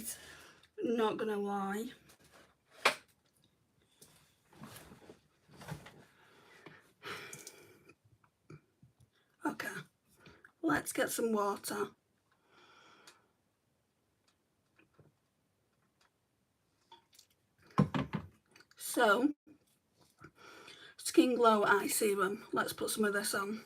guys, not gonna lie. Okay, let's get some water. So, Skin Glow Eye Serum. Let's put some of this on.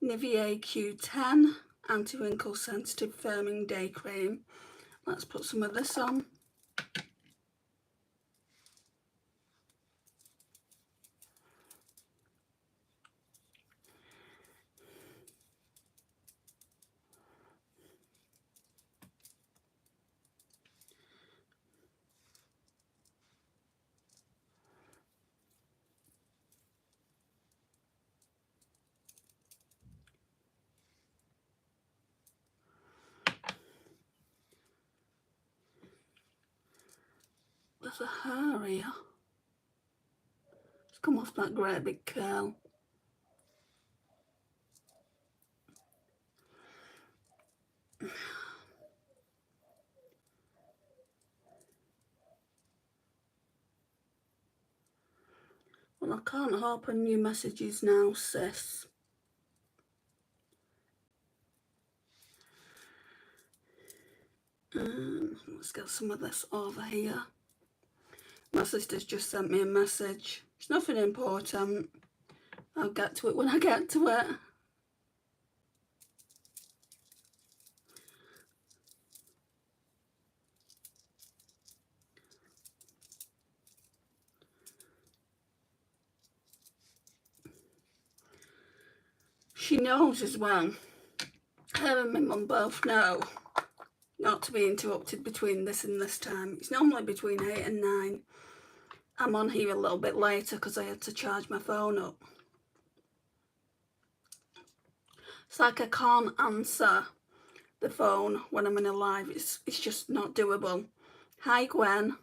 Nivea Q10 Anti-Wrinkle Sensitive Firming Day Cream. Let's put some of this on. There's a hair here. It's come off that great big curl. Well, I can't open new messages now, sis. Let's get some of this over here. My sister's just sent me a message. It's nothing important. I'll get to it when I get to it. She knows as well. Her and my mum both know not to be interrupted between this and this time. It's normally between 8 and 9. I'm on here a little bit later because I had to charge my phone up. It's like I can't answer the phone when I'm in a live. It's just not doable. Hi, Gwen.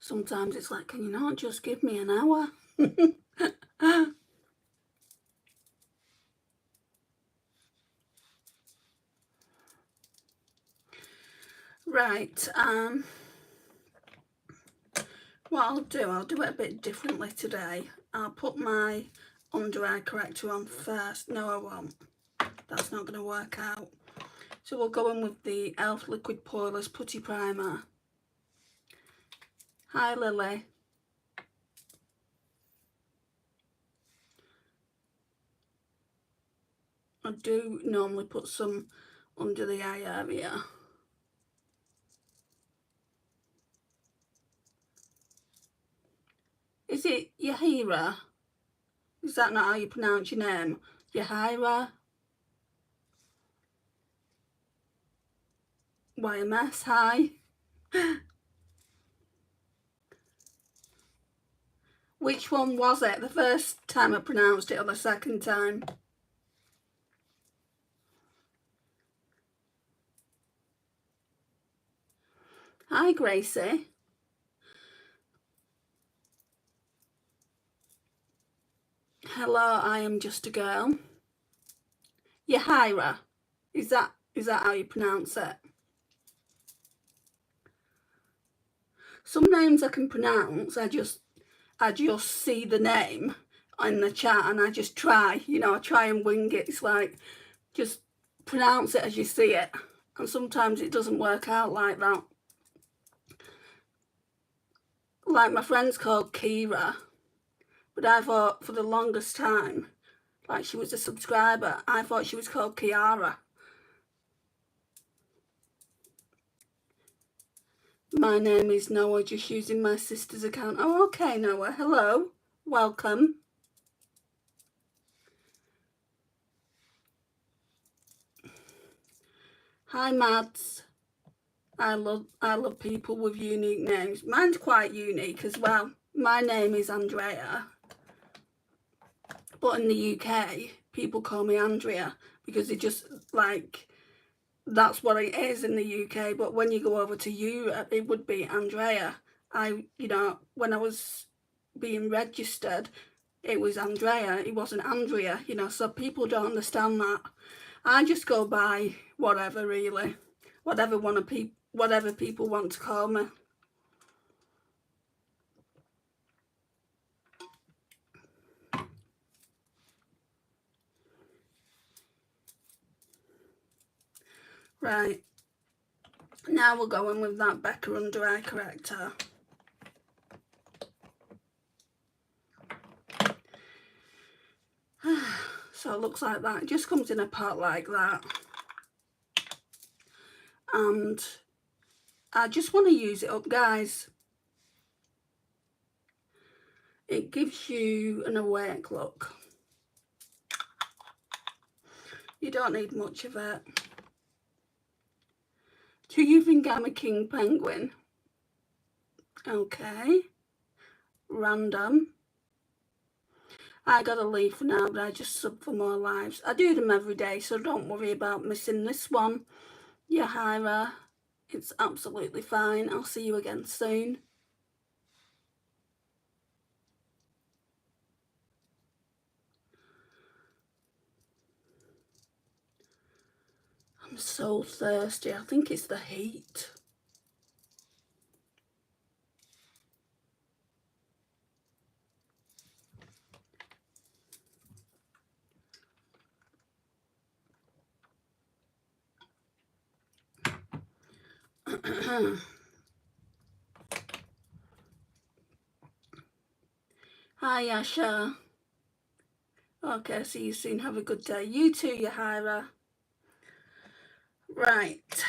Sometimes it's like, can you not just give me an hour? Right, what I'll do it a bit differently today. I'll put my under eye corrector on first. No, I won't. That's not going to work out. So we'll go in with the e.l.f. Liquid Poreless Putty Primer. Hi, Lily. I do normally put some under the eye area. Is it Yahira? Is that not how you pronounce your name? Yahira? YMS, hi. Which one was it? The first time I pronounced it or the second time? Hi, Gracie. Hello, I am just a girl. Yahira. Is that how you pronounce it? Some names I can pronounce, I just see the name in the chat and I just try, I try and wing it. It's like, just pronounce it as you see it. And sometimes it doesn't work out like that. Like my friend's called Kira, but I thought for the longest time, like she was a subscriber, I thought she was called Kiara. My name is Noah, just using my sister's account. Oh, okay, Noah. Hello. Welcome. Hi, Mads. I love people with unique names. Mine's quite unique as well. My name is Andrea, but in the UK, people call me Andrea because they just like, that's what it is in the UK. But when you go over to Europe, it would be Andrea. When I was being registered, it was Andrea. It wasn't Andrea. So people don't understand that. I just go by whatever, really, whatever people want to call me. Right, now we're going with that Becca under eye corrector. So it looks like that. It just comes in a pot like that. And I just want to use it up, guys. It gives you an awake look. You don't need much of it. Do you think I'm a king penguin? Okay. Random. I gotta leave for now, but I just sub for more lives. I do them every day, so don't worry about missing this one. Yahira, it's absolutely fine. I'll see you again soon. I'm so thirsty. I think it's the heat. Hi, Yasha. Okay, see you soon. Have a good day. You too, Yahira. Right.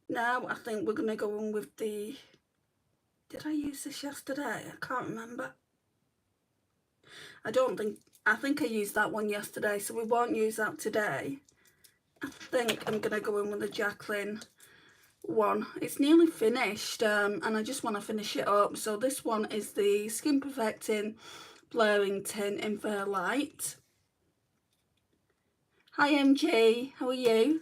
Now I think we're going to go in with the... Did I use this yesterday? I can't remember. I think I used that one yesterday, so we won't use that today. I think I'm going to go in with the Jacqueline one. It's nearly finished, and I just want to finish it up. So this one is the Skin Perfecting Blurring Tint in Fair Light. Hi MG, how are you?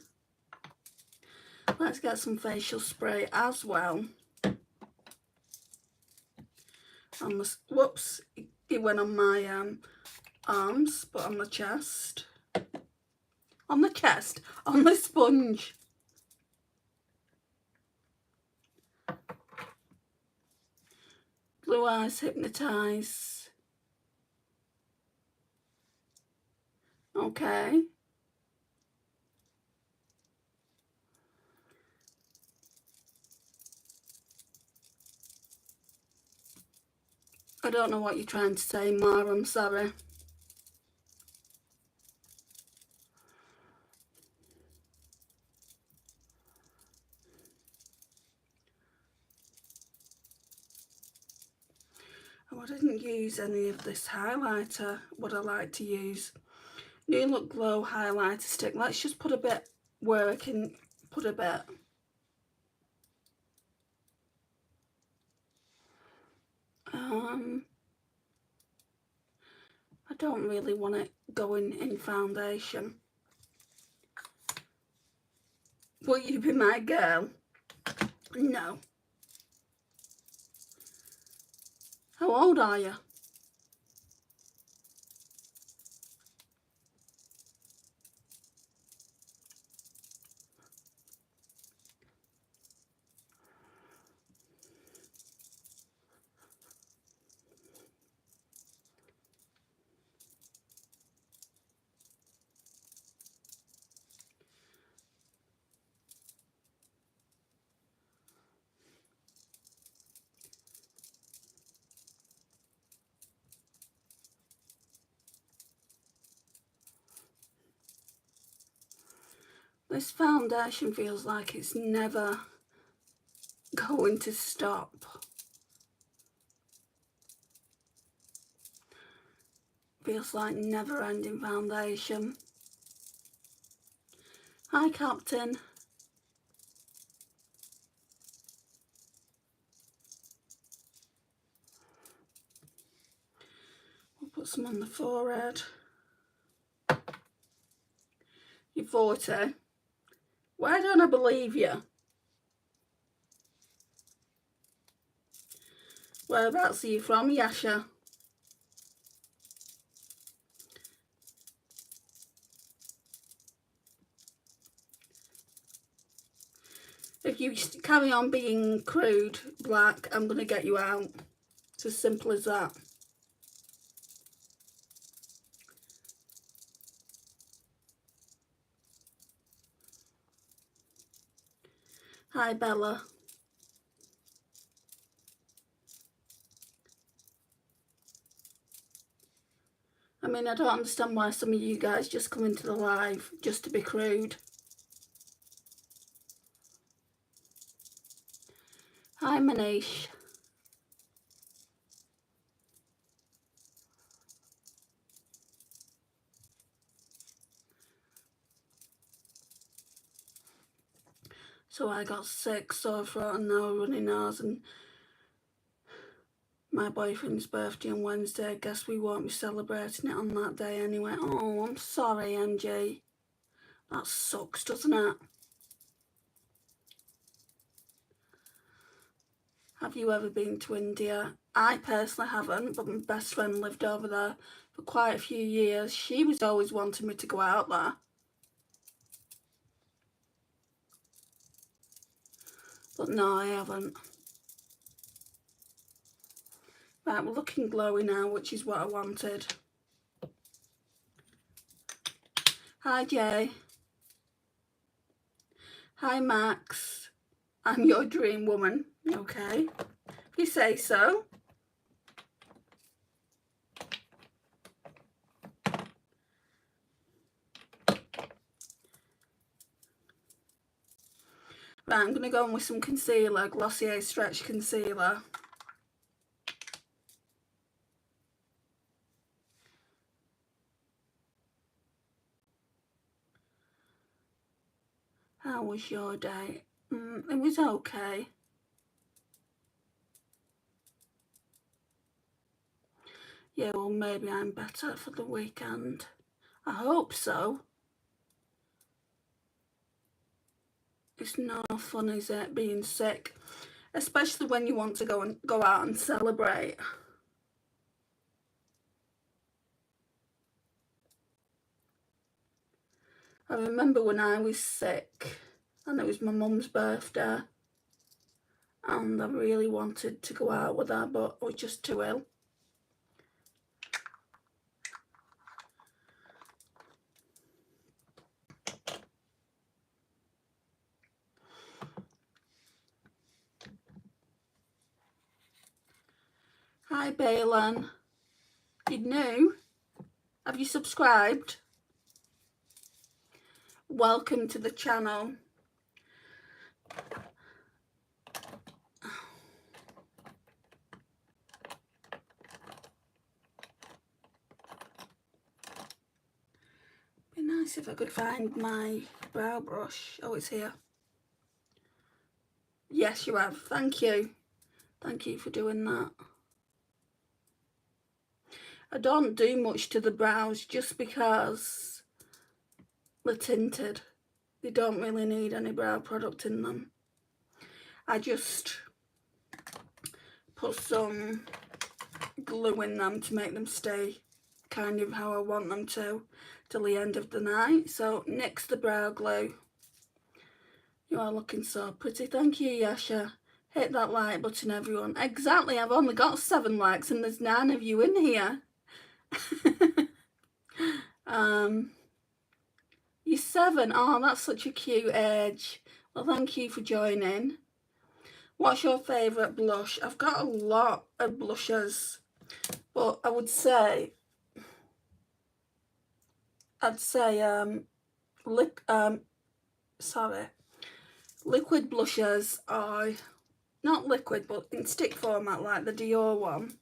Let's get some facial spray as well. Whoops, it went on my arms, but on the chest. On the chest, on the sponge. Blue Eyes Hypnotise. Okay. I don't know what you're trying to say, Mara, I'm sorry. Oh, I didn't use any of this highlighter, what I like to use. New Look Glow highlighter stick. Let's just put a bit where I can put a bit. I don't really want it going in foundation. Will you be my girl? No. How old are you? This foundation feels like it's never going to stop. Feels like never-ending foundation. Hi, Captain. We'll put some on the forehead. You're 40. Why don't I believe you? Whereabouts are you from, Yasha? If you carry on being crude, black, I'm going to get you out. It's as simple as that. Hi, Bella. I mean, I don't understand why some of you guys just come into the live just to be crude. Hi, Manish. So I got sick, sore throat and now a runny nose, and my boyfriend's birthday on Wednesday. I guess we won't be celebrating it on that day anyway. Oh, I'm sorry, MG. That sucks, doesn't it? Have you ever been to India? I personally haven't, but my best friend lived over there for quite a few years. She was always wanting me to go out there. But no, I haven't. Right, we're looking glowy now, which is what I wanted. Hi, Jay. Hi, Max. I'm your dream woman. Okay, if you say so. Right, I'm going to go in with some concealer, Glossier Stretch Concealer. How was your day? It was okay. Yeah, well, maybe I'm better for the weekend. I hope so. It's no fun, is it, being sick? Especially when you want to go out and celebrate. I remember when I was sick and it was my mum's birthday and I really wanted to go out with her, but I was just too ill. Hi, Balin. You new? Have you subscribed? Welcome to the channel. Be nice if I could find my brow brush. Oh, it's here. Yes, you have. Thank you. Thank you for doing that. I don't do much to the brows just because they're tinted. They don't really need any brow product in them. I just put some glue in them to make them stay kind of how I want them to till the end of the night. So NYX the brow glue. You are looking so pretty. Thank you, Yasha. Hit that like button, everyone. Exactly, I've only got 7 likes and there's 9 of you in here. You're 7. Oh, that's such a cute age. Well, thank you for joining. What's your favourite blush? I've got a lot of blushes, but I would say, liquid blushes are not liquid, but in stick format, like the Dior one,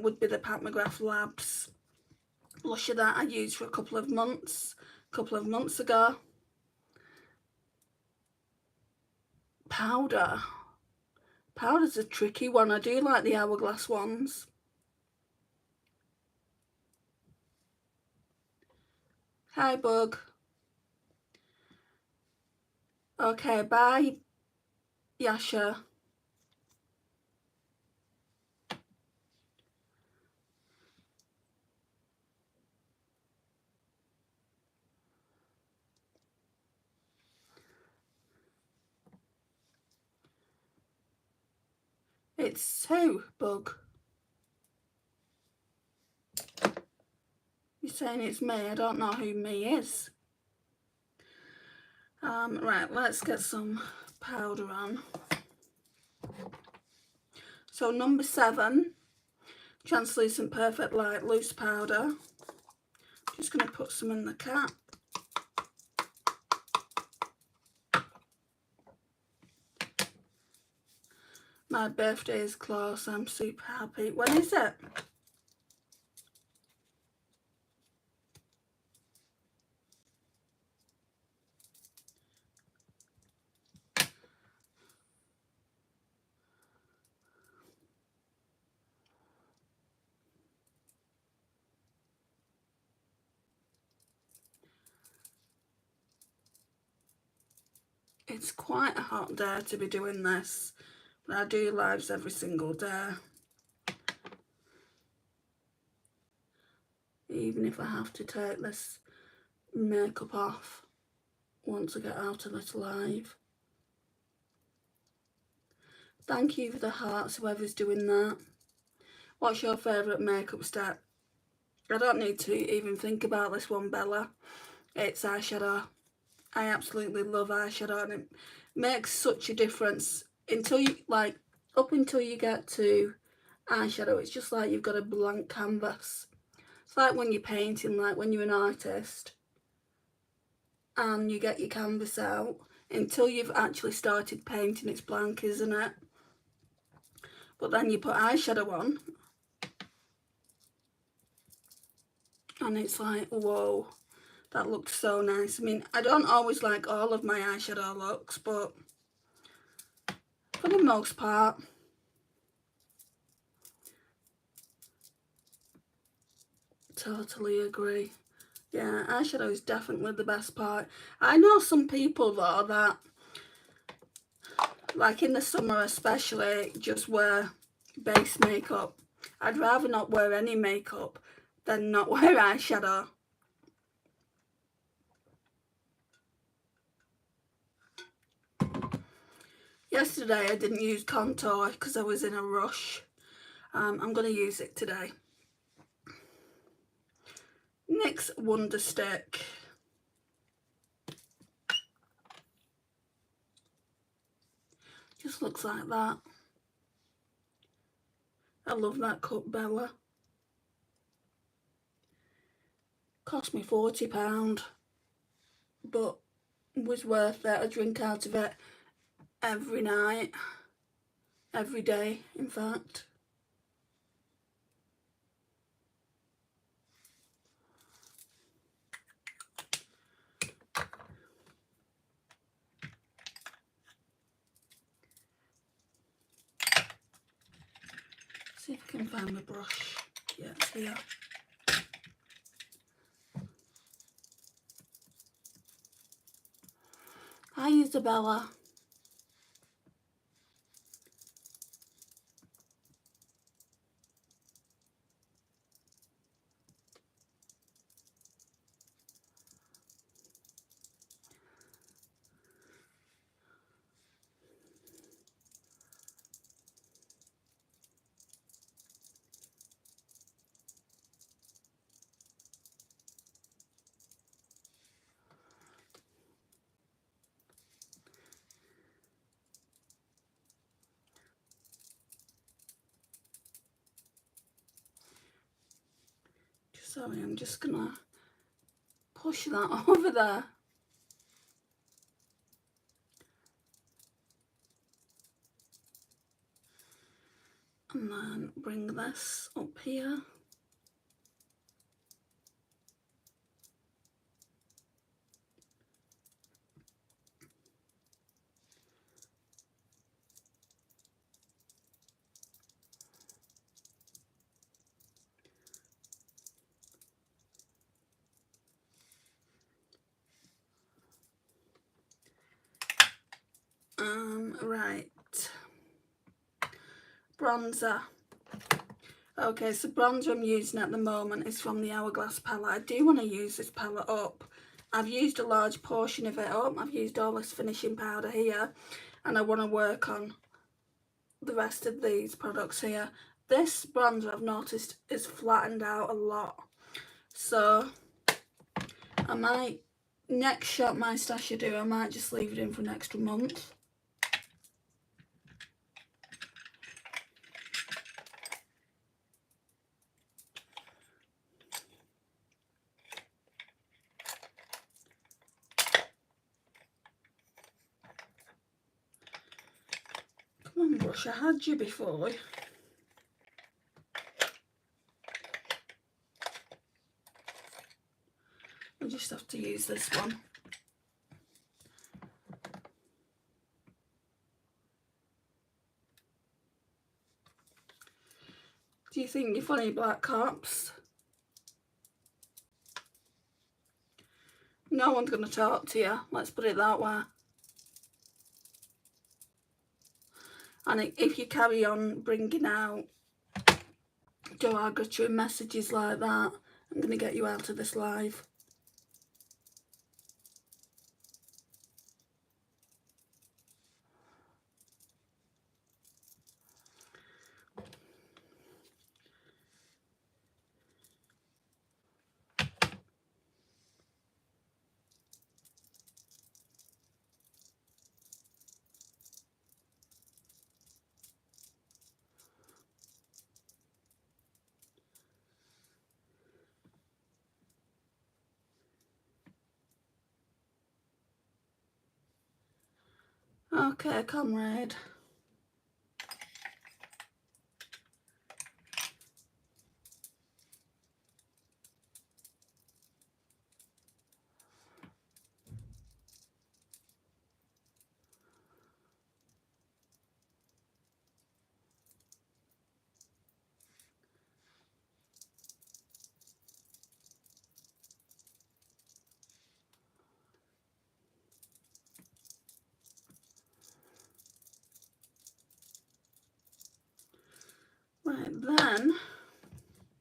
would be the Pat McGrath Labs blusher that I used for a couple of months ago. Powder's a tricky one. I do like the Hourglass ones. Hi, Bug. Okay, bye, Yasha. It's who, Bug? You're saying it's me? I don't know who me is. Right, let's get some powder on. So number 7, translucent perfect light loose powder. Just going to put some in the cap. My birthday is close. I'm super happy. When is it? It's quite a hot day to be doing this, but I do lives every single day. Even if I have to take this makeup off once I get out of this live. Thank you for the hearts, whoever's doing that. What's your favourite makeup step? I don't need to even think about this one, Bella. It's eyeshadow. I absolutely love eyeshadow, and it makes such a difference until you, like, up until you get to eyeshadow, it's just like you've got a blank canvas. It's like when you're painting, like when you're an artist and you get your canvas out, until you've actually started painting, it's blank, isn't it? But then you put eyeshadow on and it's like, whoa, that looks so nice. I mean, I don't always like all of my eyeshadow looks, but for the most part, totally agree. Yeah, eyeshadow is definitely the best part. I know some people though that, like in the summer especially, just wear base makeup. I'd rather not wear any makeup than not wear eyeshadow. Yesterday I didn't use contour because I was in a rush. I'm going to use it today. NYX Wonder Stick. Just looks like that. I love that cup, Bella. Cost me £40, but was worth it. I drink out of it every night, every day, in fact. See if I can find my brush. Yeah, it's here. Hi, Isabella. Sorry, I'm just gonna push that over there. And then bring this up here. Right. Bronzer. Okay, so bronzer I'm using at the moment is from the Hourglass palette. I do want to use this palette up. I've used a large portion of it up. I've used all this finishing powder here, and I want to work on the rest of these products here. This bronzer I've noticed is flattened out a lot, so I might, next shop my stash I do, I might just leave it in for an extra month. Come on, brush, I had you before. I just have to use this one. Do you think you're funny, Black Cops? No one's going to talk to you, let's put it that way. And if you carry on bringing out derogatory messages like that, I'm going to get you out of this live. Okay, comrade. Right, then,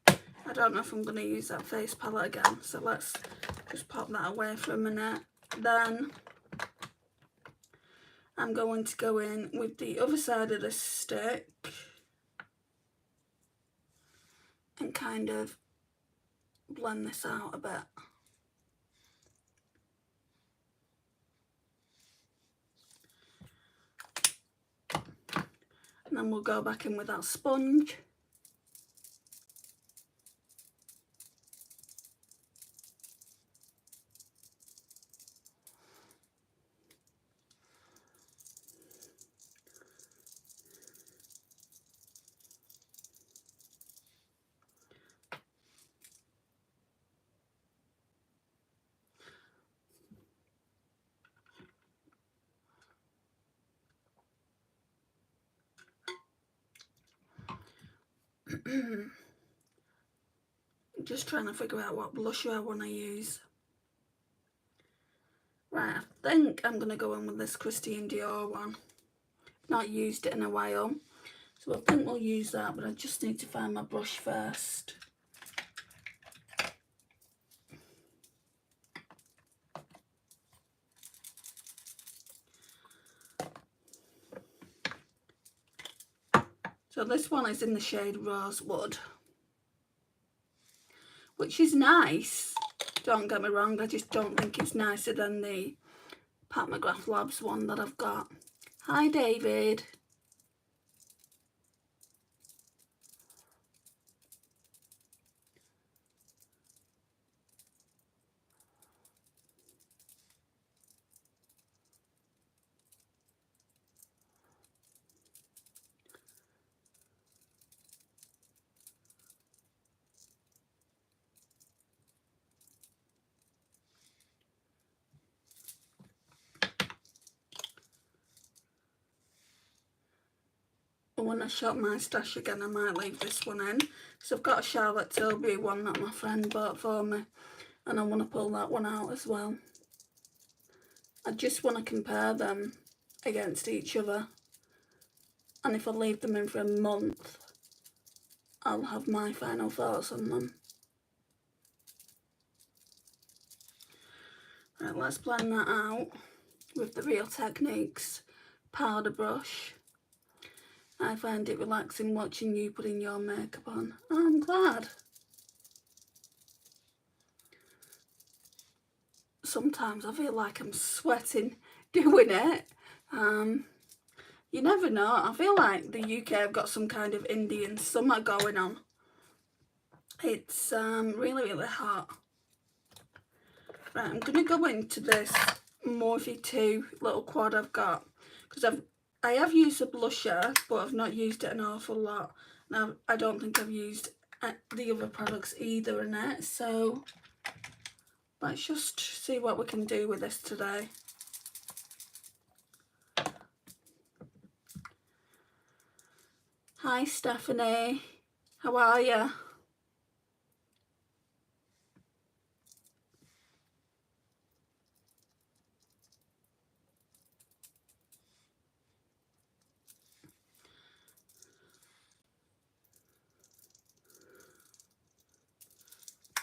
I don't know if I'm going to use that face palette again, so let's just pop that away for a minute. Then, I'm going to go in with the other side of the stick and kind of blend this out a bit. And then we'll go back in with that sponge. Just trying to figure out what blusher I want to use. Right, I think I'm going to go in with this Christian Dior one. Not used it in a while, so I think we'll use that, but I just need to find my brush first. So this one is in the shade Rosewood, which is nice, don't get me wrong, I just don't think it's nicer than the Pat McGrath Labs one that I've got. Hi David. And when I shop my stash again, I might leave this one in. So I've got a Charlotte Tilbury one that my friend bought for me, and I want to pull that one out as well. I just want to compare them against each other, and if I leave them in for a month, I'll have my final thoughts on them. Right, let's blend that out with the Real Techniques powder brush. I find it relaxing watching you putting your makeup on. Oh, I'm glad. Sometimes I feel like I'm sweating doing it. You never know. I feel like the UK have got some kind of Indian summer going on. It's really, really hot. Right, I'm going to go into this Morphe 2 little quad I've got, because I have used a blusher, but I've not used it an awful lot. Now, I don't think I've used the other products either in it, so let's just see what we can do with this today. Hi Stephanie, how are you?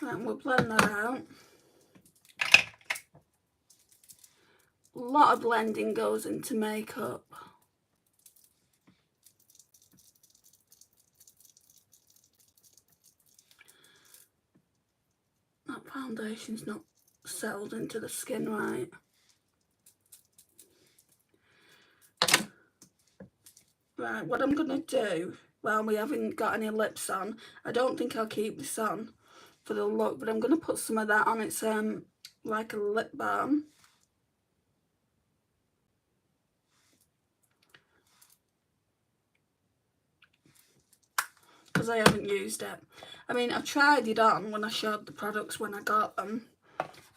Right, we'll blend that out. A lot of blending goes into makeup. That foundation's not settled into the skin right. Right, what I'm going to do, well, we haven't got any lips on. I don't think I'll keep this on for the look, but I'm going to put some of that on. It's like a lip balm. Because I haven't used it. I mean, I've tried it on when I showed the products when I got them,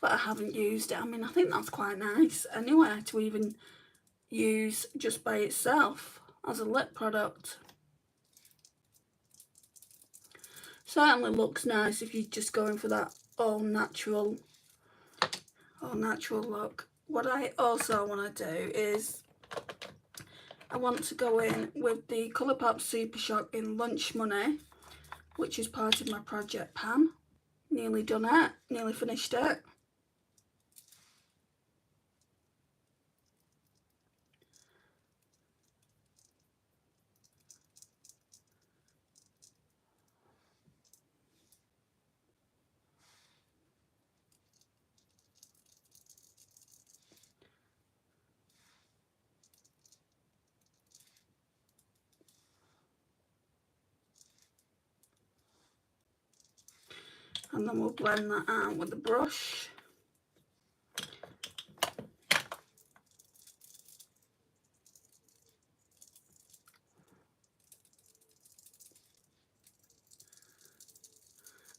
but I haven't used it. I mean, I think that's quite nice anyway to even use just by itself as a lip product. Certainly looks nice if you're just going for that all natural look. What I also want to do is I want to go in with the Colourpop Super Shock in Lunch Money, which is part of my project pan. Nearly done it, nearly finished it. And then we'll blend that out with the brush.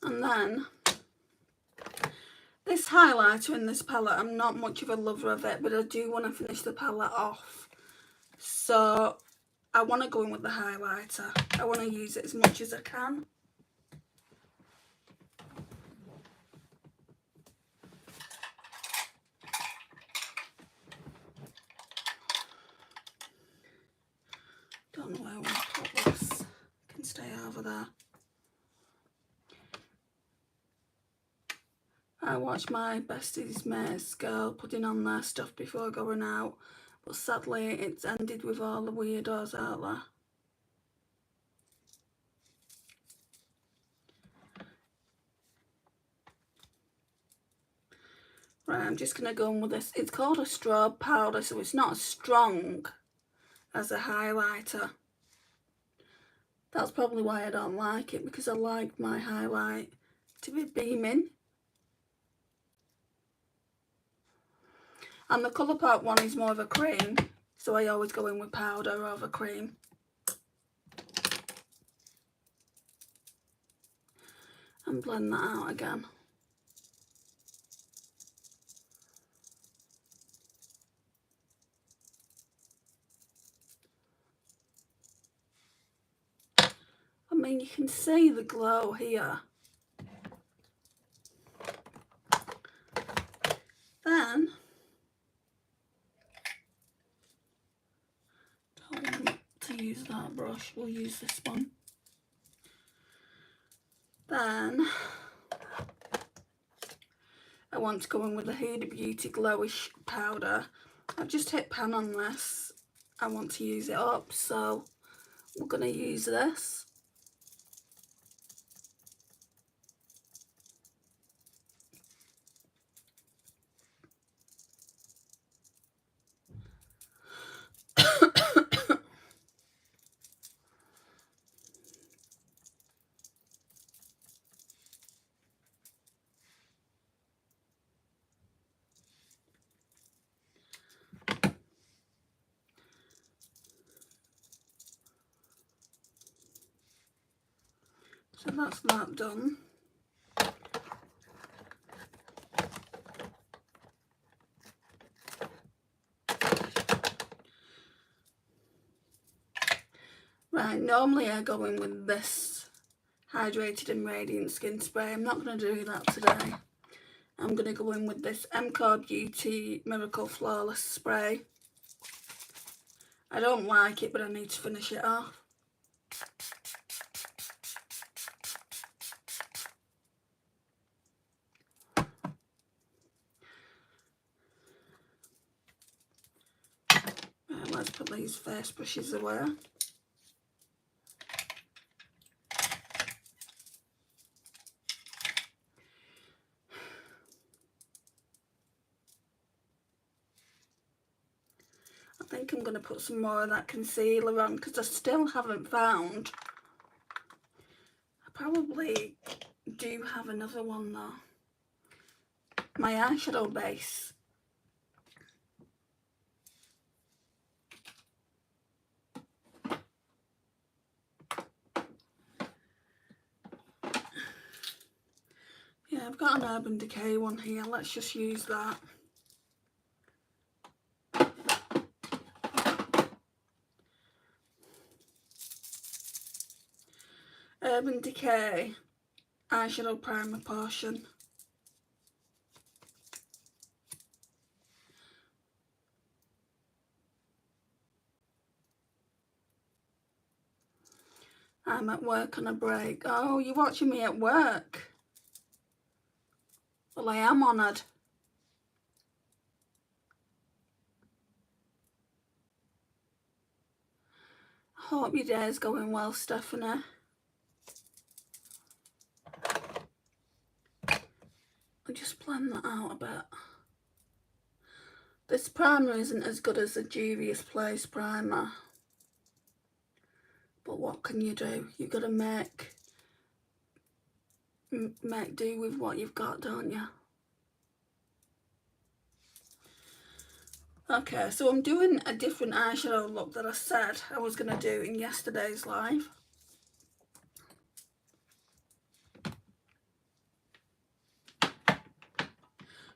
And then this highlighter in this palette, I'm not much of a lover of it, but I do want to finish the palette off. So I want to go in with the highlighter. I want to use it as much as I can. Don't know where I want to put this. It can stay over there. I watch my besties mates girl putting on their stuff before going out, but sadly it's ended with all the weirdos out there. Right, I'm just going to go in with this. It's called a strobe powder, so it's not as strong as a highlighter. That's probably why I don't like it, because I like my highlight to be beaming. And the Colourpop one is more of a cream, so I always go in with powder over cream. And blend that out again. mean, you can see the glow here. Then, don't want to use that brush, we'll use this one. Then, I want to go in with the Huda Beauty Glowish powder. I've just hit pan on this. I want to use it up, so we're going to use this. So that's that done. Right, normally I go in with this Hydrated and Radiant Skin Spray. I'm not going to do that today. I'm going to go in with this MCOR Beauty Miracle Flawless Spray. I don't like it, but I need to finish it off. Right, let's put these face brushes away. I think I'm going to put some more of that concealer on because I still haven't found. I probably do have another one though. My eyeshadow base. Yeah, I've got an Urban Decay one here. Let's just use that. Urban Decay eyeshadow primer portion. I'm at work on a break. Oh, you're watching me at work? Well, I am honoured. I hope your day is going well, Stephanie. I'll just blend that out a bit. This primer isn't as good as the Juvia's Place primer. But what can you do? You've got to make do with what you've got, don't you? Okay, so I'm doing a different eyeshadow look that I said I was going to do in yesterday's live.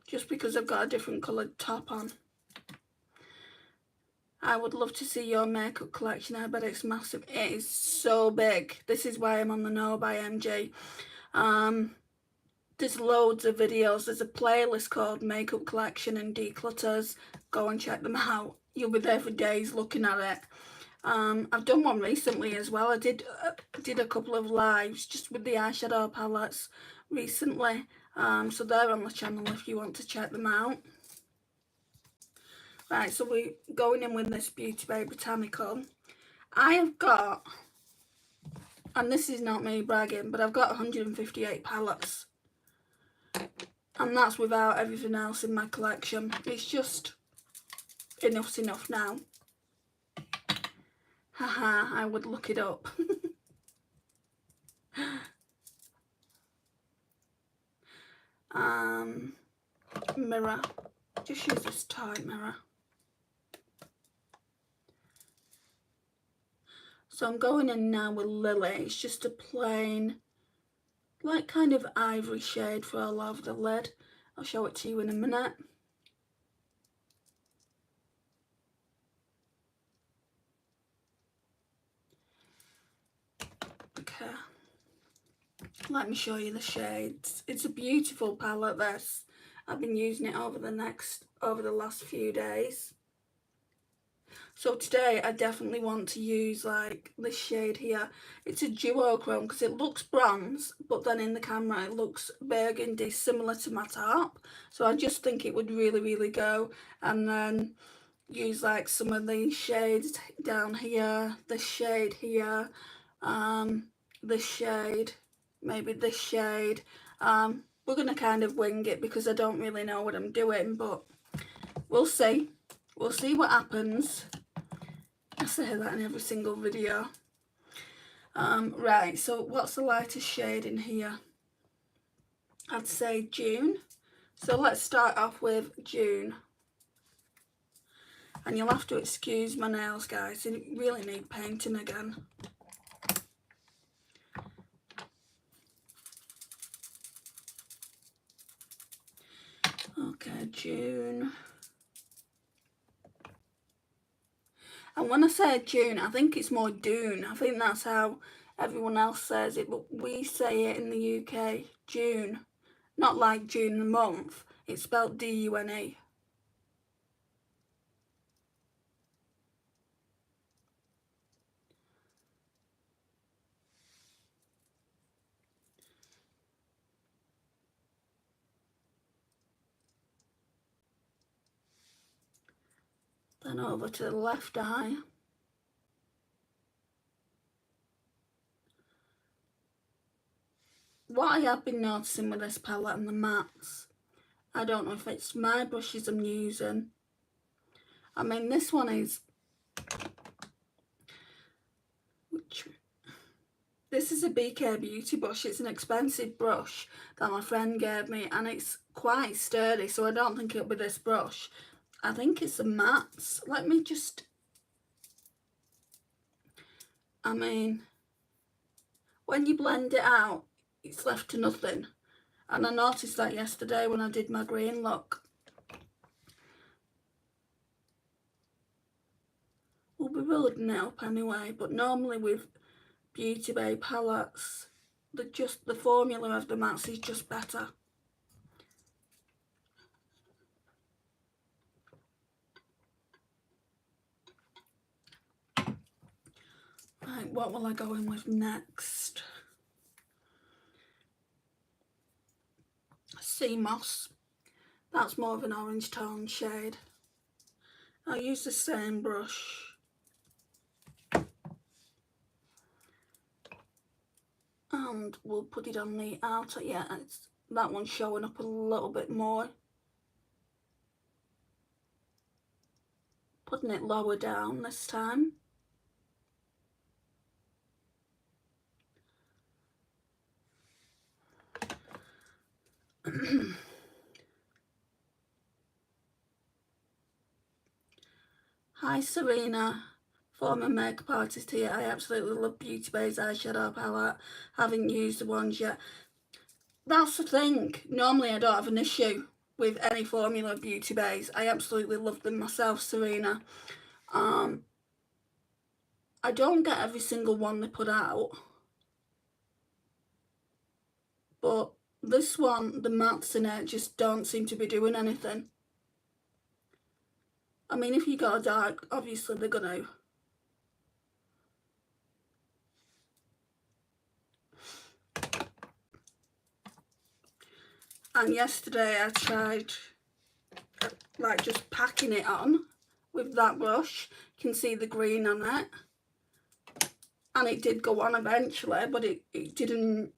Just because I've got a different coloured top on. I would love to see your makeup collection. I bet it's massive. It is so big. This is why I'm on the Know by MG. There's loads of videos. There's a playlist called Makeup Collection and Declutters. Go and check them out. You'll be there for days looking at it. I've done one recently as well. I did a couple of lives just with the eyeshadow palettes recently. So they're on the channel if you want to check them out. Right, so we're going in with this Beauty Bay Botanical. I have got, and this is not me bragging, but I've got 158 palettes. And that's without everything else in my collection. It's just enough's enough now. Haha, I would look it up. Mirror. Just use this tight mirror. So I'm going in now with Lily. It's just a plain, like kind of ivory shade for all over the lid. I'll show it to you in a minute. Okay, Okay. Let me show you the shades. It's a beautiful palette, this. I've been using it over the last few days. So today I definitely want to use like this shade here. It's a duochrome because it looks bronze, but then in the camera it looks burgundy, similar to my top. So I just think it would really, really go. And then use like some of these shades down here, this shade here, this shade, maybe this shade. We're going to kind of wing it because I don't really know what I'm doing, but we'll see. We'll see what happens. I say that in every single video. Right, so what's the lightest shade in here? I'd say June. So let's start off with June. And you'll have to excuse my nails, guys. They really need painting again. Okay, June. And when I say June, I think it's more Dune. I think that's how everyone else says it, but we say it in the UK, June. Not like June the month. It's spelled D-U-N-E. Then over to the left eye. What I have been noticing with this palette and the mattes, I don't know if it's my brushes I'm using. I mean, this one is, this is a BK Beauty brush. It's an expensive brush that my friend gave me, and it's quite sturdy, so I don't think it'll be this brush. I think it's the mattes. Let me just, I mean, when you blend it out, it's left to nothing. And I noticed that yesterday when I did my green look. We'll be building it up anyway, but normally with Beauty Bay palettes, the formula of the mattes is just better. Right, what will I go in with next? Sea Moss. That's more of an orange tone shade. I'll use the same brush. And we'll put it on the outer. Yeah, it's that one's showing up a little bit more. Putting it lower down this time. Hi Serena, former makeup artist here. I absolutely love Beauty Bay's eyeshadow palette. Haven't used the ones yet. That's the thing. Normally I don't have an issue with any formula of Beauty Bay's. I absolutely love them myself, Serena. I don't get every single one they put out. But this one, the mattes in it just don't seem to be doing anything. I mean, if you go dark, obviously they're gonna. And yesterday I tried like just packing it on with that brush. You can see the green on it. And it did go on eventually, but it didn't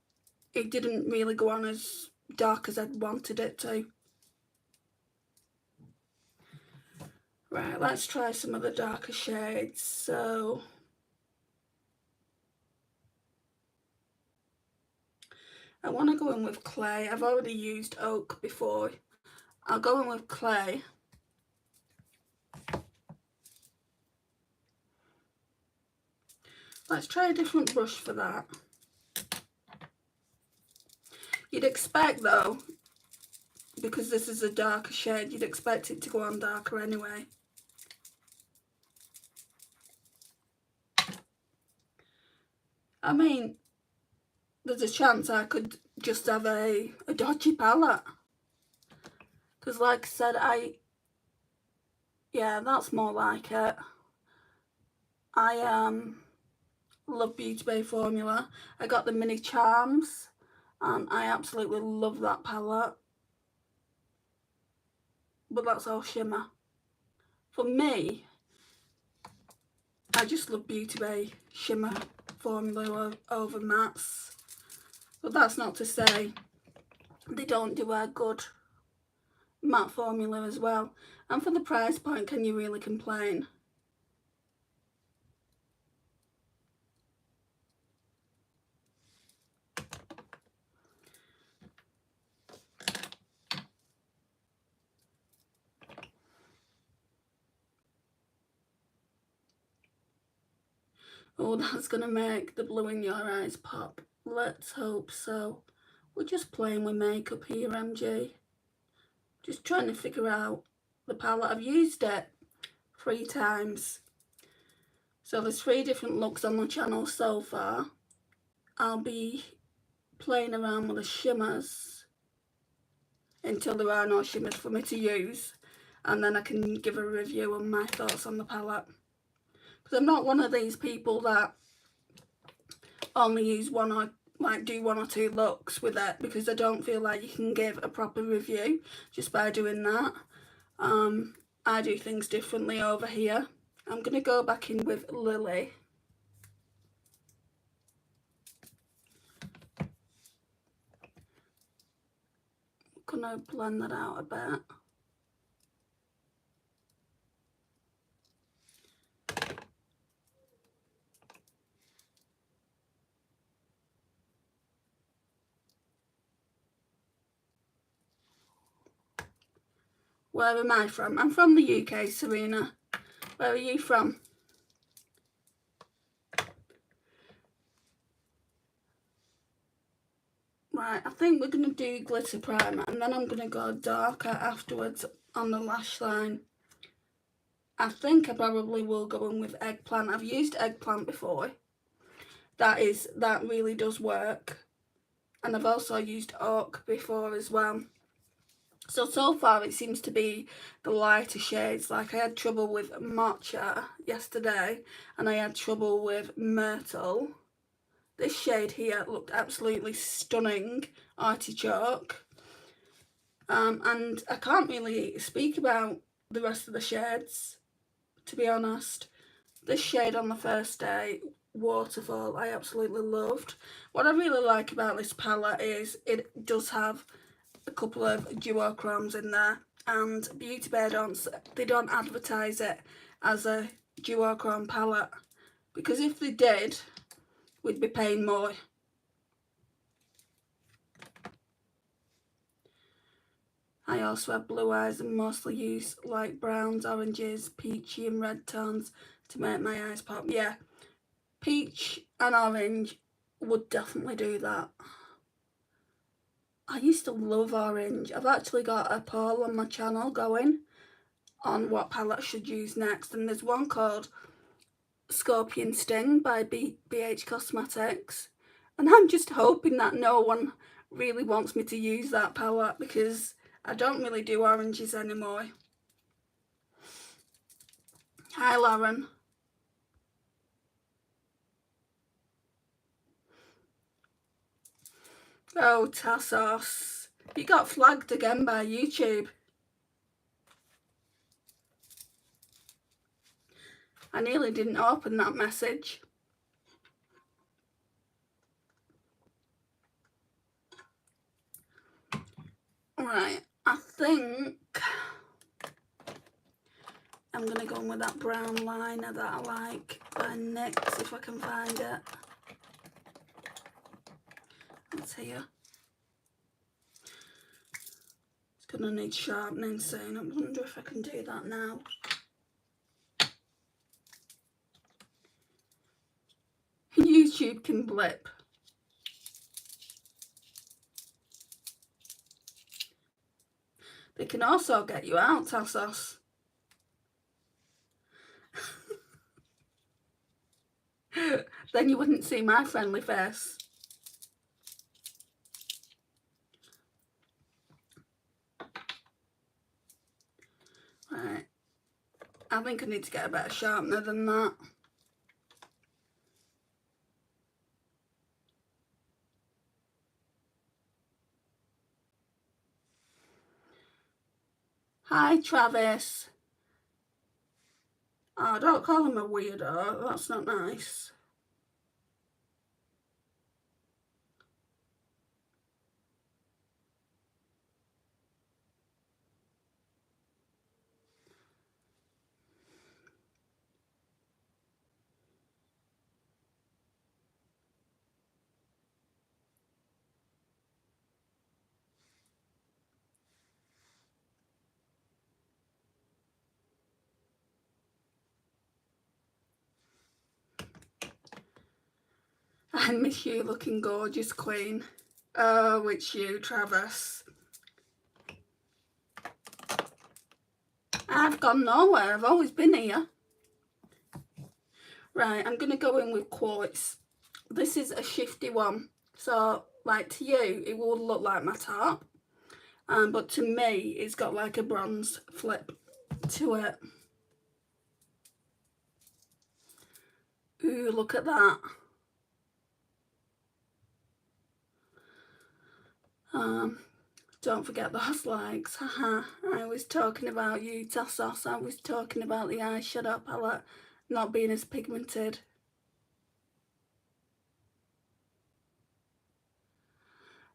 really go on as dark as I'd wanted it to. Right, let's try some of the darker shades. So I want to go in with Clay. I've already used Oak before. I'll go in with Clay. Let's try a different brush for that. You'd expect though, because this is a darker shade, you'd expect it to go on darker anyway. I mean, there's a chance I could just have a dodgy palette. Because like I said, yeah, that's more like it. I love Beauty Bay formula. I got the mini charms and I absolutely love that palette. But that's all shimmer. For me, I just love Beauty Bay shimmer formula over mattes. But that's not to say they don't do a good matte formula as well. And for the price point, can you really complain? Oh, that's going to make the blue in your eyes pop. Let's hope so. We're just playing with makeup here, MG. Just trying to figure out the palette. I've used it 3 times. So there's 3 different looks on the channel so far. I'll be playing around with the shimmers until there are no shimmers for me to use. And then I can give a review on my thoughts on the palette. Because I'm not one of these people that only use one or do 1 or 2 looks with it, because I don't feel like you can give a proper review just by doing that. I do things differently over here. I'm going to go back in with Lily. I'm going to blend that out a bit. Where am I from? I'm from the UK, Serena. Where are you from? Right, I think we're going to do glitter primer and then I'm going to go darker afterwards on the lash line. I think I probably will go in with eggplant. I've used eggplant before. That really does work. And I've also used oak before as well. So far it seems to be the lighter shades. Like I had trouble with matcha yesterday and I had trouble with myrtle. This shade here looked absolutely stunning, artichoke. And I can't really speak about the rest of the shades, to be honest. This shade on the first day, Waterfall, I absolutely loved. What I really like about this palette is it does have a couple of duochromes in there, and Beauty Bay they don't advertise it as a duochrome palette, because if they did, we'd be paying more. I also have blue eyes and mostly use light browns, oranges, peachy and red tones to make my eyes pop. Yeah, peach and orange would definitely do that. I used to love orange. I've actually got a poll on my channel going on what palette I should use next, and there's one called Scorpion Sting by BH Cosmetics, and I'm just hoping that no one really wants me to use that palette because I don't really do oranges anymore. Hi Lauren. Oh Tassos, you got flagged again by YouTube. I nearly didn't open that message. Right, I think I'm going to go in with that brown liner that I like by NYX, if I can find it. It's here. It's going to need sharpening soon. I wonder if I can do that now. YouTube can blip. They can also get you out, Tassos. Then you wouldn't see my friendly face. think I need to get a better sharpener than that. Hi, Travis. Oh, don't call him a weirdo. That's not nice. I miss you looking gorgeous, Queen. Oh, it's you, Travis. I've gone nowhere. I've always been here. Right, I'm going to go in with quartz. This is a shifty one. So, like, to you, it will look like my top. But to me, it's got like a bronze flip to it. Ooh, look at that. Don't forget those likes. Haha. I was talking about you, Tassos. I was talking about the eyeshadow palette not being as pigmented.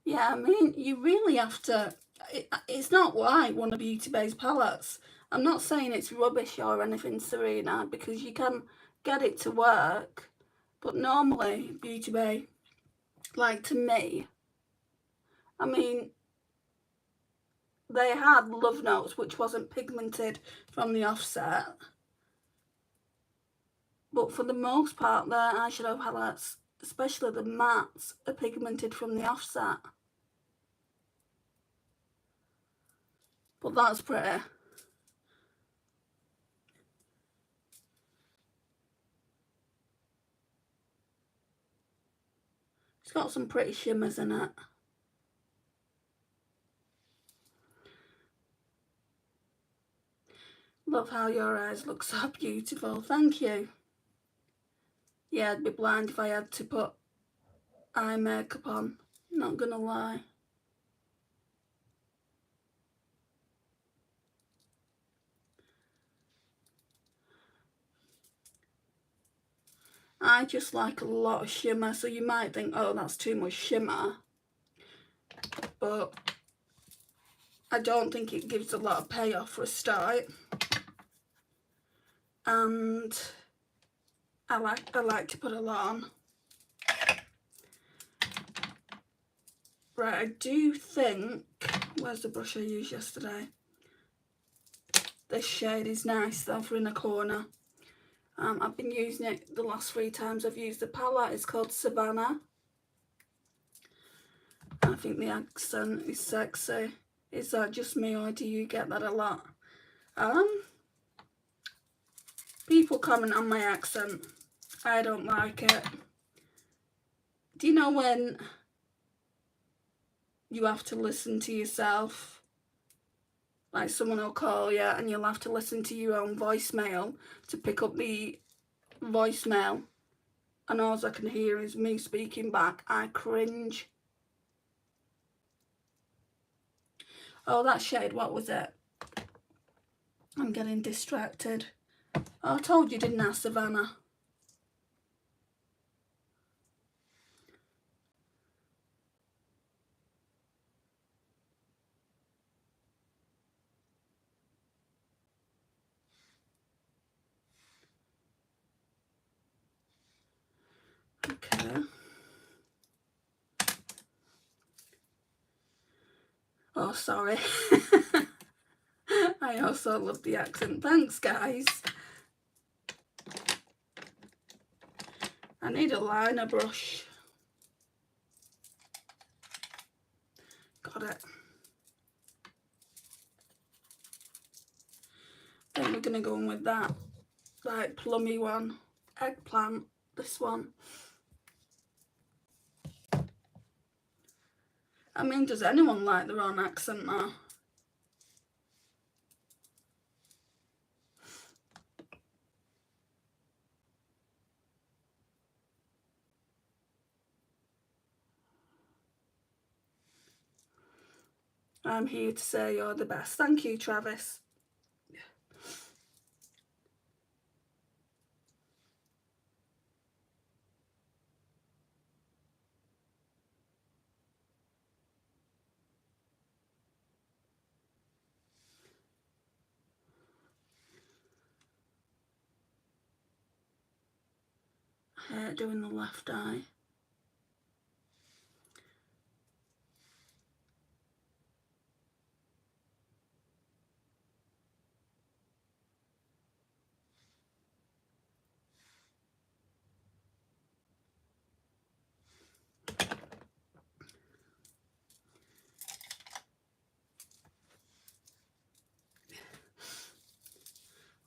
Yeah, I mean, you really have to... It's not like one of Beauty Bay's palettes. I'm not saying it's rubbish or anything, Serena, because you can get it to work. But normally, Beauty Bay, like to me, I mean, they had Love Notes, which wasn't pigmented from the offset. But for the most part, their eyeshadow palettes, especially the mattes, are pigmented from the offset. But that's pretty. It's got some pretty shimmers in it. Love how your eyes look so beautiful. Thank you. Yeah, I'd be blind if I had to put eye makeup on. Not gonna lie. I just like a lot of shimmer, so you might think, oh, that's too much shimmer. But I don't think it gives a lot of payoff for a start. And I like to put a lot on. Right, I do think, where's the brush I used yesterday? This shade is nice though for in a corner. I've been using it the last 3 times I've used the palette. It's called Savannah. I think the accent is sexy. Is that just me or do you get that a lot? People comment on my accent. I don't like it. Do you know when you have to listen to yourself? Like someone will call you and you'll have to listen to your own voicemail to pick up the voicemail. And all I can hear is me speaking back. I cringe. Oh, that shade, what was it? I'm getting distracted. Oh, I told you, didn't I, Savannah? Okay. Oh, sorry. I also love the accent. Thanks, guys. I need a liner brush. Got it. Then we're going to go in with that, like, plummy one. Eggplant, this one. I mean, does anyone like their own accent now? I'm here to say you're the best. Thank you, Travis. I hate doing the left eye.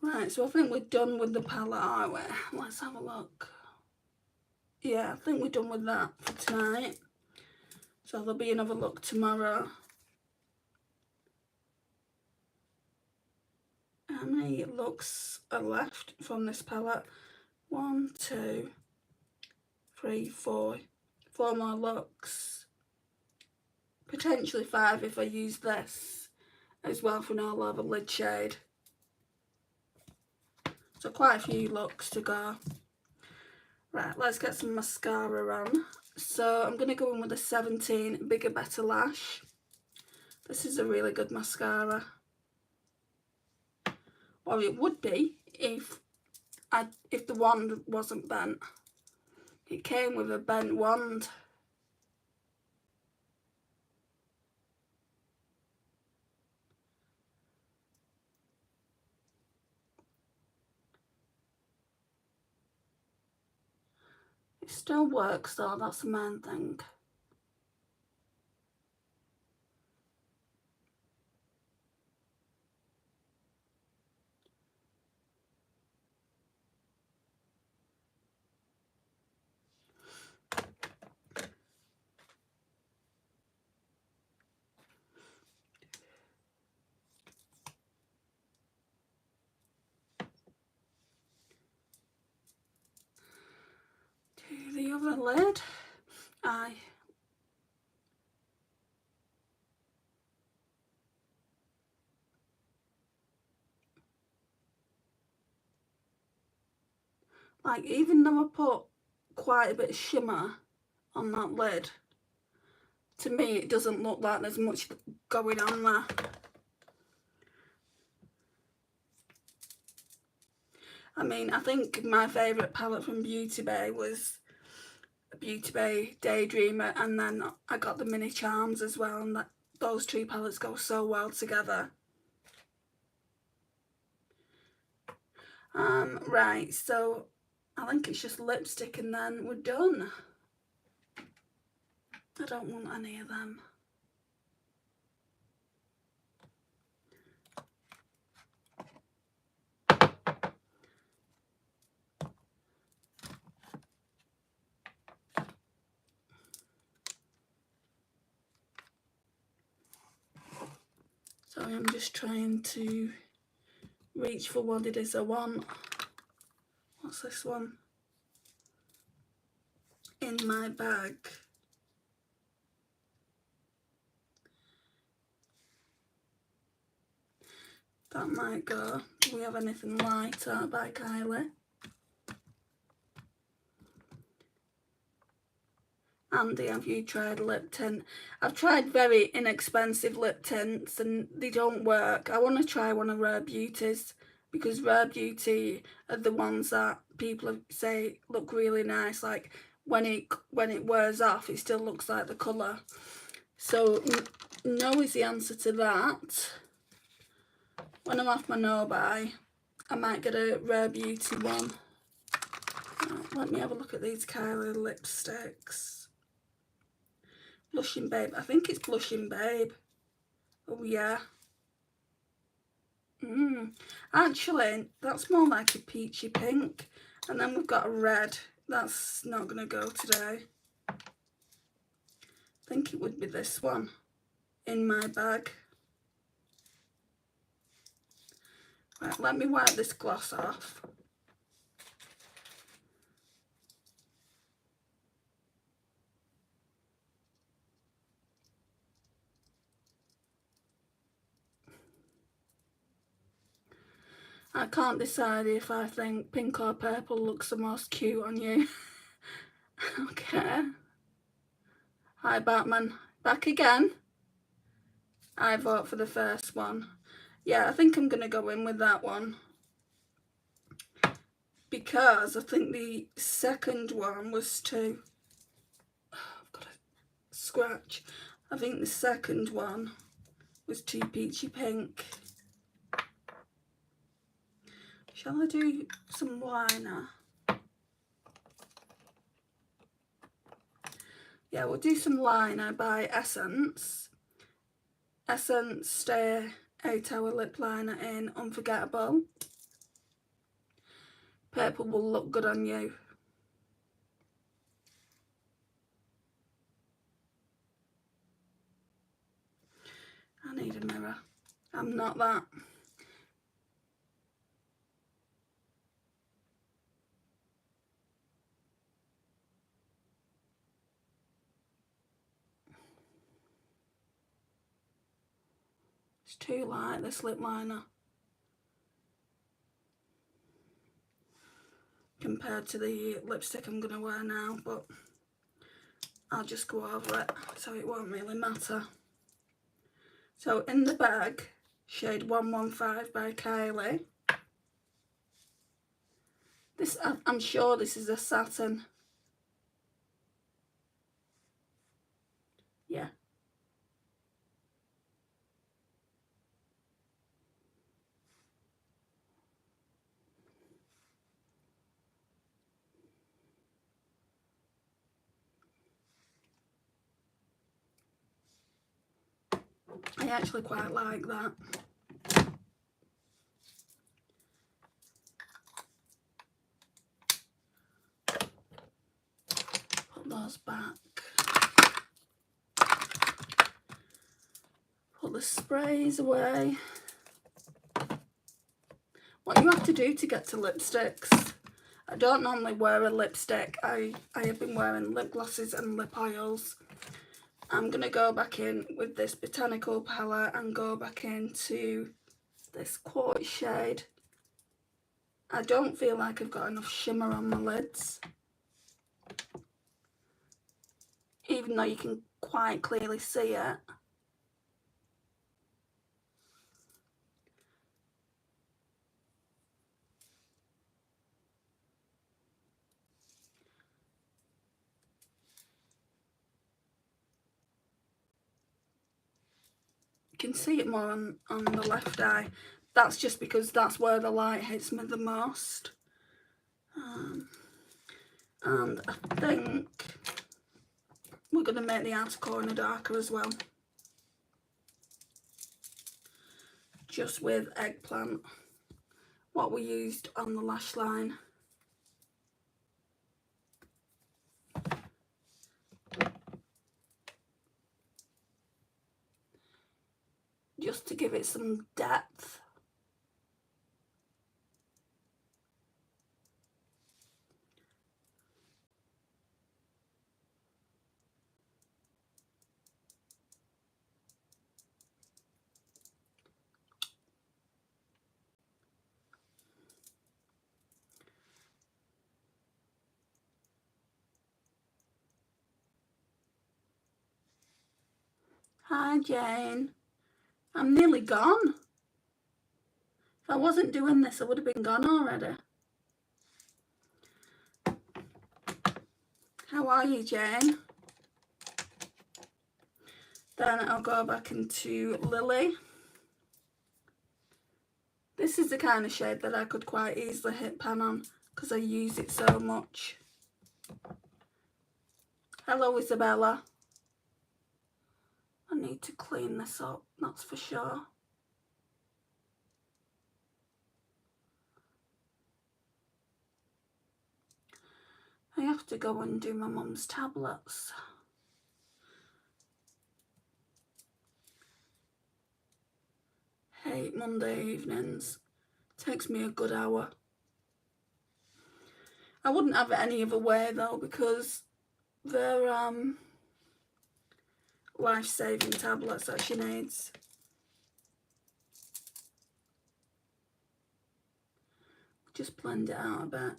Right, so I think we're done with the palette, aren't we? Let's have a look. Yeah, I think we're done with that for tonight. So there'll be another look tomorrow. How many looks are left from this palette? 1, 2, 3, 4. 4 more looks. Potentially 5 if I use this as well for an all over lid shade. So quite a few looks to go. Right, let's get some mascara on. So I'm going to go in with a 17 Bigger Better Lash. This is a really good mascara. Well, it would be if the wand wasn't bent. It came with a bent wand. It still works though, that's the main thing. To the other lid, like, even though I put quite a bit of shimmer on that lid, to me it doesn't look like there's much going on there. I mean, I think my favourite palette from Beauty Bay was Beauty Bay Daydreamer, and then I got the Mini Charms as well, and those two palettes go so well together. Right, so I think it's just lipstick and then we're done. I don't want any of them. So I'm just trying to reach for what it is I want. What's this one? In My Bag. That might go. Do we have anything lighter by Kylie? Andy, have you tried lip tint? I've tried very inexpensive lip tints and they don't work. I want to try one of Rare Beauty's, because Rare Beauty are the ones that people say look really nice. Like when it wears off, it still looks like the colour. So no is the answer to that. When I'm off my no-buy, I might get a Rare Beauty one. Let me have a look at these Kylie lipsticks. Blushing Babe. I think it's Blushing Babe. Oh yeah. Actually, that's more like a peachy pink. And then we've got a red. That's not going to go today. I think it would be this one. In My Bag. Right, let me wipe this gloss off. I can't decide if I think pink or purple looks the most cute on you. Okay. Hi Batman. Back again. I vote for the first one. Yeah, I think I'm going to go in with that one. Because I think the second one was too... I've got a scratch. I think the second one was too peachy pink. Shall I do some liner? Yeah, we'll do some liner by Essence. Essence Stay 8 Hour Lip Liner in Unforgettable. Purple will look good on you. I need a mirror. I'm not that. It's too light, this lip liner, compared to the lipstick I'm going to wear now, but I'll just go over it so it won't really matter. So in the bag, shade 115 by Kylie. This, I'm sure this is a satin. Yeah. I actually quite like that. Put those back. Put the sprays away. What you have to do to get to lipsticks. I don't normally wear a lipstick. I have been wearing lip glosses and lip oils. I'm going to go back in with this Botanical palette and go back into this quartz shade. I don't feel like I've got enough shimmer on my lids, even though you can quite clearly see it. You can see it more on the left eye. That's just because that's where the light hits me the most. And I think we're going to make the outer corner darker as well. Just with Eggplant, what we used on the lash line. Just to give it some depth. Hi Jane, I'm nearly gone. If I wasn't doing this, I would have been gone already. How are you, Jane? Then I'll go back into Lily. This is the kind of shade that I could quite easily hit pan on because I use it so much. Hello, Isabella. I need to clean this up, that's for sure. I have to go and do my mum's tablets. Hate Monday evenings. Takes me a good hour. I wouldn't have it any other way though, because they're life-saving tablets that she needs. just blend it out a bit.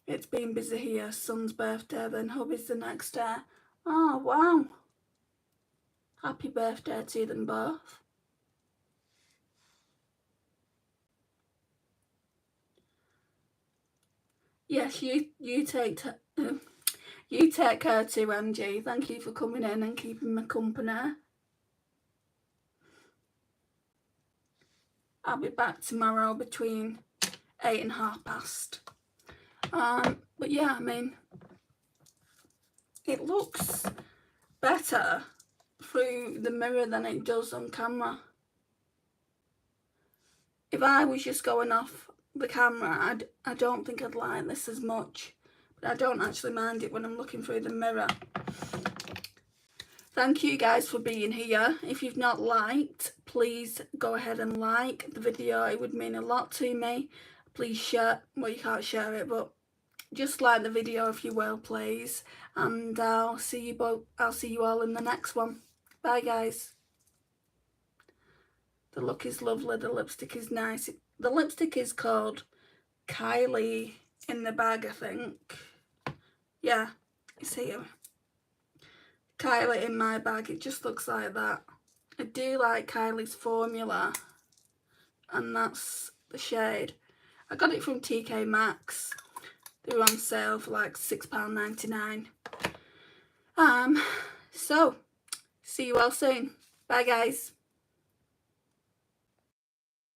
It's been busy here. Son's birthday, then hubby's the next day. Oh, wow. Happy birthday to them both. Yes, you take care too, Angie. Thank you for coming in and keeping me company. I'll be back tomorrow between 8 and past. But yeah, I mean, it looks better through the mirror than it does on camera. If I was just going off the camera, I don't think I'd like this as much, but I don't actually mind it when I'm looking through the mirror. Thank you guys for being here. If you've not liked, please go ahead and like the video. It would mean a lot to me. Please share, well, you can't share it, but just like the video if you will, please. And I'll see you all in the next one. Bye guys. The look is lovely, the lipstick is nice. The lipstick is called Kylie in the bag, I think. Yeah, it's here. Kylie in my bag, it just looks like that. I do like Kylie's formula, and that's the shade. I got it from TK Maxx. They were on sale for like £6.99. So, see you all soon. Bye guys.